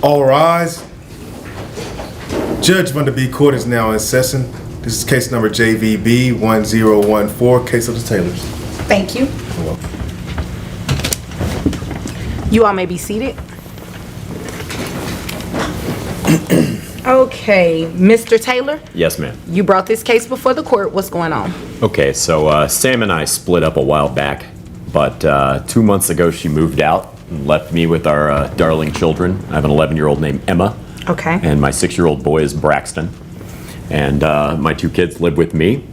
All rise. Judge Vanderbeek Court is now in session. This is case number JVB 1014, case of the Taylors. Thank you. You're welcome. You all may be seated. Okay, Mr. Taylor, Yes, ma'am. you brought this case before the court. What's going on? Okay, so Sam and I split up a while back, but 2 months ago she moved out and left me with our darling children. I have an 11-year-old named Emma, Okay. and my 6-year-old boy is Braxton. And my 2 kids live with me.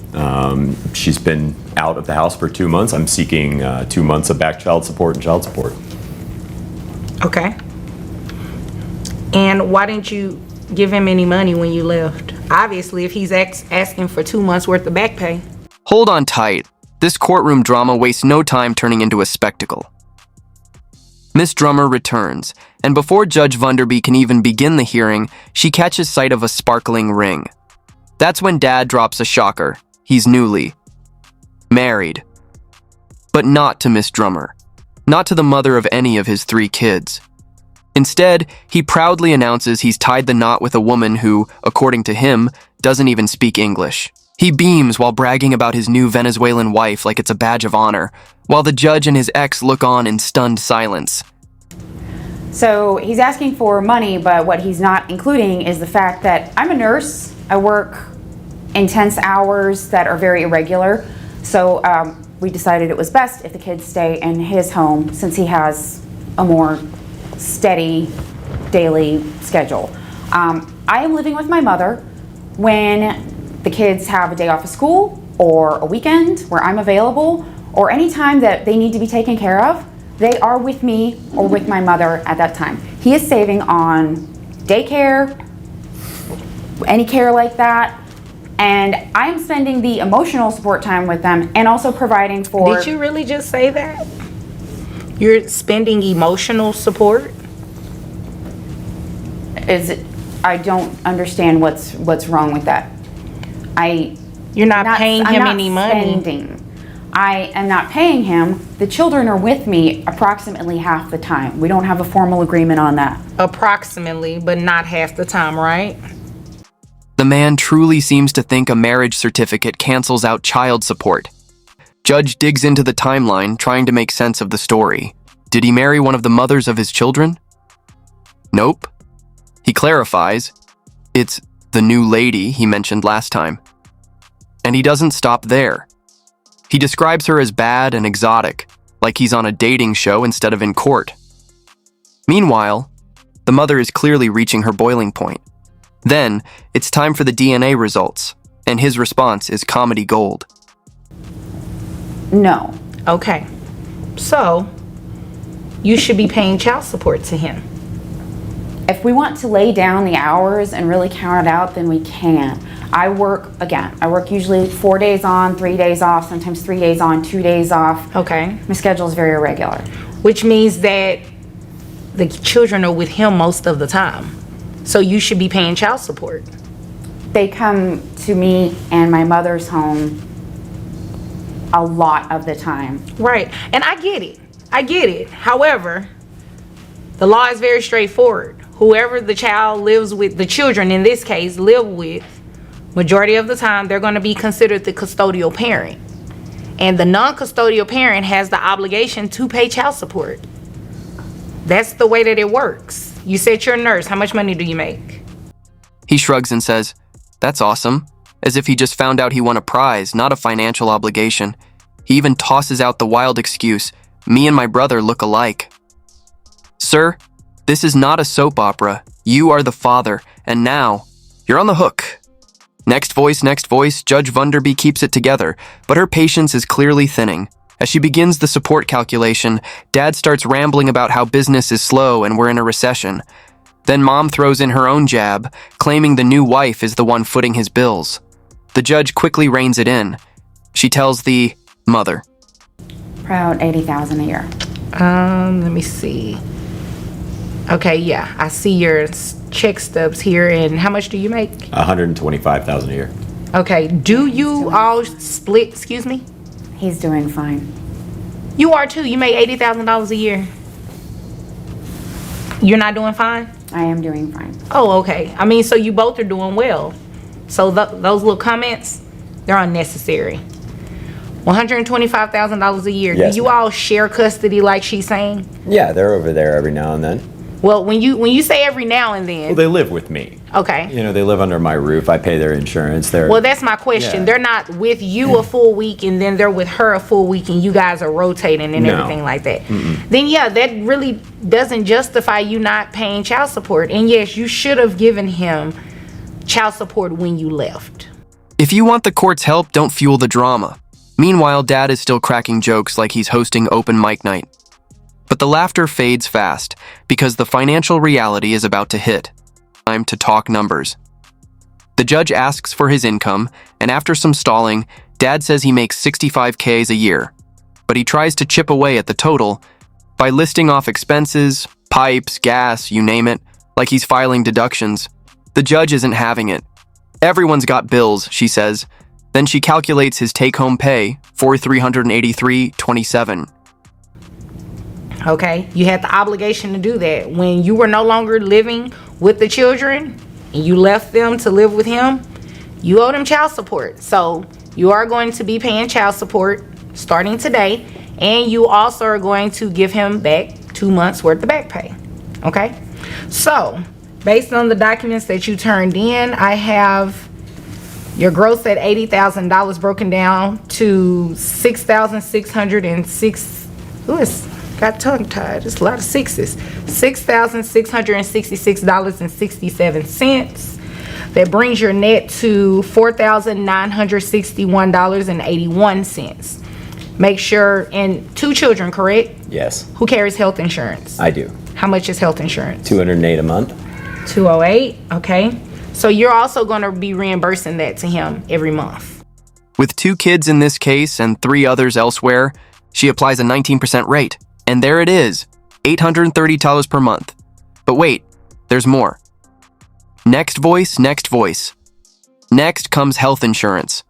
She's been out of the house for 2 months. I'm seeking 2 months of back child support and child support. Okay. And why didn't you give him any money when you left? Obviously, if he's asking for 2 months worth of back pay. Hold on tight. This courtroom drama wastes no time turning into a spectacle. Miss Drummer returns, and before Judge Vanderbeek can even begin the hearing, she catches sight of a sparkling ring. That's when Dad drops a shocker. He's newly married. But not to Miss Drummer. Not to the mother of any of his 3 kids. Instead, he proudly announces he's tied the knot with a woman who, according to him, doesn't even speak English. He beams while bragging about his new Venezuelan wife like it's a badge of honor, while the judge and his ex look on in stunned silence. So he's asking for money, but what he's not including is the fact that I'm a nurse. I work intense hours that are very irregular. So we decided it was best if the kids stay in his home since he has a more steady daily schedule. I am living with my mother when the kids have a day off of school or a weekend where I'm available, or any time that they need to be taken care of. They are with me or with my mother at that time. He is saving on daycare, any care like that, and I'm spending the emotional support time with them and also providing for... Did you really just say that? You're spending emotional support? I don't understand what's wrong with that. You're not paying him any money. Spending. I am not paying him. The children are with me approximately half the time. We don't have a formal agreement on that. Approximately, but not half the time, right? The man truly seems to think a marriage certificate cancels out child support. Judge digs into the timeline, trying to make sense of the story. Did he marry one of the mothers of his children? Nope. He clarifies, it's the new lady he mentioned last time. And he doesn't stop there. He describes her as bad and exotic, like he's on a dating show instead of in court. Meanwhile, the mother is clearly reaching her boiling point. Then, it's time for the DNA results, and his response is comedy gold. No. Okay. So, you should be paying child support to him. If we want to lay down the hours and really count it out, then we can. I work usually 4 days on, 3 days off, sometimes 3 days on, 2 days off. Okay. My schedule is very irregular. Which means that the children are with him most of the time. So you should be paying child support. They come to me and my mother's home a lot of the time. Right. And I get it. I get it. However, the law is very straightforward. Whoever the child lives with, the children in this case live with, majority of the time they're going to be considered the custodial parent. And the non-custodial parent has the obligation to pay child support. That's the way that it works. You said you're a nurse. How much money do you make? He shrugs and says, that's awesome, as if he just found out he won a prize, not a financial obligation. He even tosses out the wild excuse, me and my brother look alike. Sir, this is not a soap opera. You are the father, and now, you're on the hook. Next voice, Judge Vanderbeek keeps it together, but her patience is clearly thinning. As she begins the support calculation, Dad starts rambling about how business is slow and we're in a recession. Then Mom throws in her own jab, claiming the new wife is the one footing his bills. The judge quickly reins it in. She tells the mother. Around $80,000 a year. Let me see. Okay, yeah, I see your check stubs here. And how much do you make? $125,000 a year. Okay, do you all split, excuse me? He's doing fine. You are too. You make $80,000 a year. You're not doing fine? I am doing fine. Oh, okay. I mean, so you both are doing well. So those little comments, they're unnecessary. $125,000 a year. Yes, Do you ma'am. all share custody like she's saying? Yeah, they're over there every now and then. Well, when you say every now and then, Well, they live with me. okay. You know, they live under my roof. I pay their insurance. Well, that's my question. Yeah. They're not with you a full week and then they're with her a full week and you guys are rotating and No. everything like that. Then yeah, that really doesn't justify you not paying child support. And yes, you should have given him child support when you left. If you want the court's help, don't fuel the drama. Meanwhile, Dad is still cracking jokes like he's hosting open mic night. But the laughter fades fast because the financial reality is about to hit. Time to talk numbers. The judge asks for his income, and after some stalling, Dad says he makes $65K a year. But he tries to chip away at the total by listing off expenses, pipes, gas, you name it, like he's filing deductions. The judge isn't having it. Everyone's got bills, she says. Then she calculates his take-home pay for $383.27. Okay, you had the obligation to do that when you were no longer living with the children and you left them to live with him. You owed him child support, so you are going to be paying child support starting today, and you also are going to give him back 2 months worth of back pay. Okay, so based on the documents that you turned in, I have your gross at $80,000 broken down to 6,606. Ooh, it's got tongue tied. It's a lot of sixes. $6,666.67. That brings your net to $4,961.81. Make sure, and 2 children, correct? Yes, Who carries health insurance? I do. How much is health insurance? $208 a month. 208. Okay. So you're also going to be reimbursing that to him every month. With 2 kids in this case and 3 others elsewhere, she applies a 19% rate. And there it is, $830 per month. But wait, there's more. Next voice, next voice. Next comes health insurance.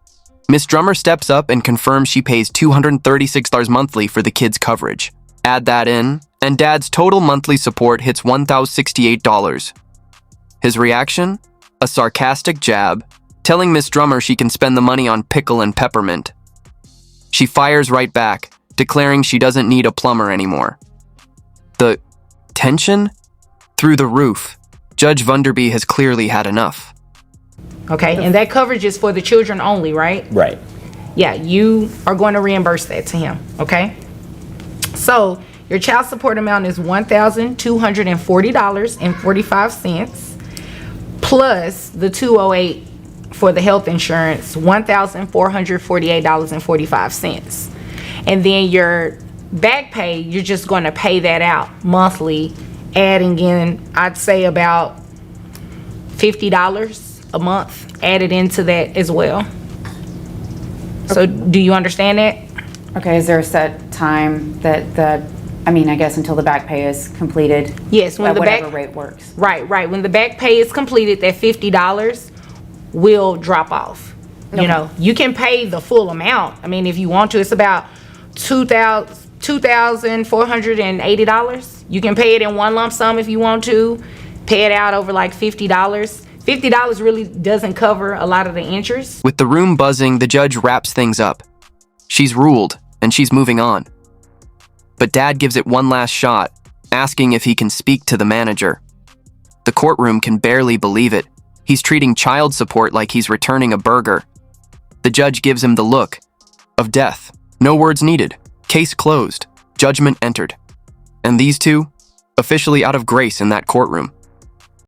Miss Drummer steps up and confirms she pays $236 monthly for the kids' coverage. Add that in, and Dad's total monthly support hits $1,068. His reaction? A sarcastic jab, telling Miss Drummer she can spend the money on pickle and peppermint. She fires right back, declaring she doesn't need a plumber anymore. The tension? Through the roof. Judge Vunderby has clearly had enough. Okay. And that coverage is for the children only, right? Right. Yeah, you are going to reimburse that to him. Okay. So your child support amount is $1,240.45 plus the 208 for the health insurance, $1,448.45. And then your back pay, you're just going to pay that out monthly, adding in, I'd say about $50 a month added into that as well. So do you understand that? Okay, is there a set time that I guess until the back pay is completed? Yes, when at the whatever back rate works. right. When the back pay is completed, that $50 will drop off. You know, you can pay the full amount. I mean, if you want to, it's about $2,480. You can pay it in one lump sum if you want to. Pay it out over like $50. $50 really doesn't cover a lot of the interest. With the room buzzing, the judge wraps things up. She's ruled, and she's moving on. But Dad gives it one last shot, asking if he can speak to the manager. The courtroom can barely believe it. He's treating child support like he's returning a burger. The judge gives him the look of death. No words needed. Case closed. Judgment entered. And these two, officially out of grace in that courtroom.